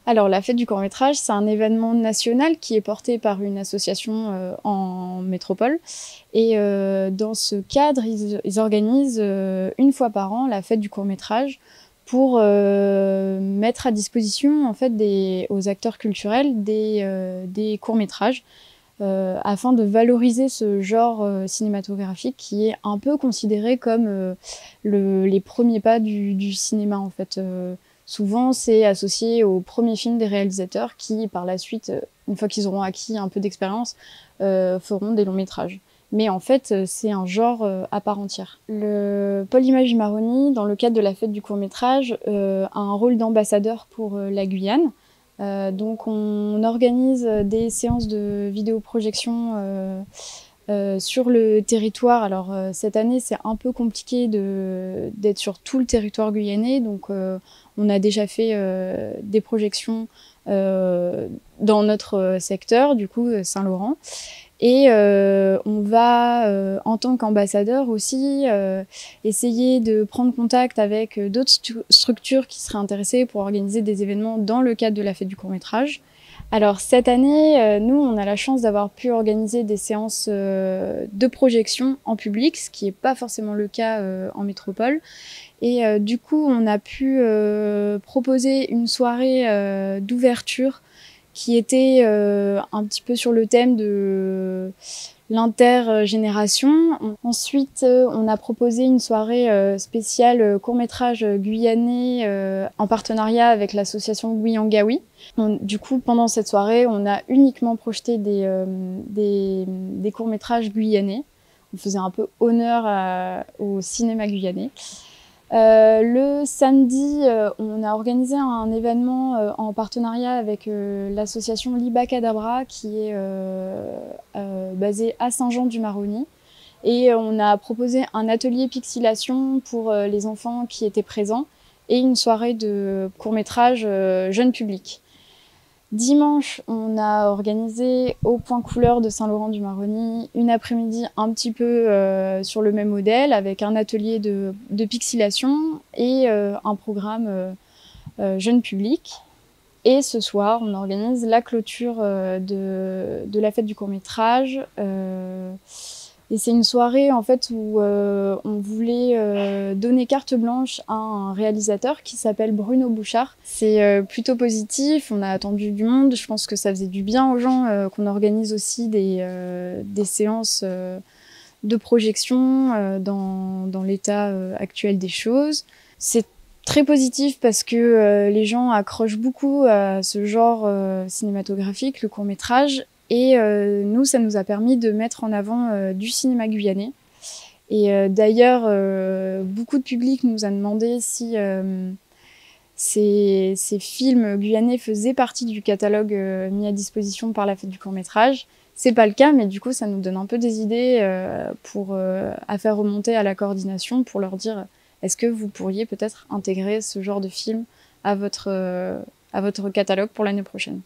Alors, la fête du court-métrage, c'est un événement national qui est porté par une association en métropole. Et dans ce cadre, ils organisent une fois par an la fête du court-métrage pour mettre à disposition en fait, aux acteurs culturels des courts-métrages afin de valoriser ce genre cinématographique qui est un peu considéré comme les premiers pas du cinéma en fait. Souvent, c'est associé aux premiers films des réalisateurs qui, par la suite, une fois qu'ils auront acquis un peu d'expérience, feront des longs métrages. Mais en fait, c'est un genre à part entière. Le Pôle Image du Maroni, dans le cadre de la fête du court-métrage, a un rôle d'ambassadeur pour la Guyane. Donc on organise des séances de vidéoprojection sur le territoire. Alors cette année, c'est un peu compliqué d'être sur tout le territoire guyanais, donc on a déjà fait des projections dans notre secteur, du coup Saint-Laurent. Et on va, en tant qu'ambassadeur aussi, essayer de prendre contact avec d'autres structures qui seraient intéressées pour organiser des événements dans le cadre de la fête du court-métrage. Alors cette année, nous, on a la chance d'avoir pu organiser des séances de projection en public, ce qui n'est pas forcément le cas en métropole. Et du coup, on a pu proposer une soirée d'ouverture qui était un petit peu sur le thème de l'intergénération. Ensuite, on a proposé une soirée spéciale court-métrage guyanais en partenariat avec l'association Guyangaoui. Du coup, pendant cette soirée, on a uniquement projeté des courts-métrages guyanais. On faisait un peu honneur au cinéma guyanais. Le samedi, on a organisé un événement en partenariat avec l'association Liba Cadabra qui est basée à Saint-Jean-du-Maroni. Et on a proposé un atelier pixilation pour les enfants qui étaient présents et une soirée de court-métrage jeune public. Dimanche, on a organisé au Point Couleur de Saint-Laurent-du-Maroni une après-midi un petit peu sur le même modèle avec un atelier de pixilation et un programme jeune public. Et ce soir, on organise la clôture de la fête du court-métrage. Et c'est une soirée en fait où on voulait donner carte blanche à un réalisateur qui s'appelle Bruno Bouchard. C'est plutôt positif, on a attendu du monde, je pense que ça faisait du bien aux gens qu'on organise aussi des séances de projection dans l'état actuel des choses. C'est très positif parce que les gens accrochent beaucoup à ce genre cinématographique, le court-métrage. Et nous, ça nous a permis de mettre en avant du cinéma guyanais. Et d'ailleurs, beaucoup de public nous a demandé si ces films guyanais faisaient partie du catalogue mis à disposition par la fête du court-métrage. C'est pas le cas, mais du coup, ça nous donne un peu des idées à faire remonter à la coordination pour leur dire est-ce que vous pourriez peut-être intégrer ce genre de film à votre catalogue pour l'année prochaine.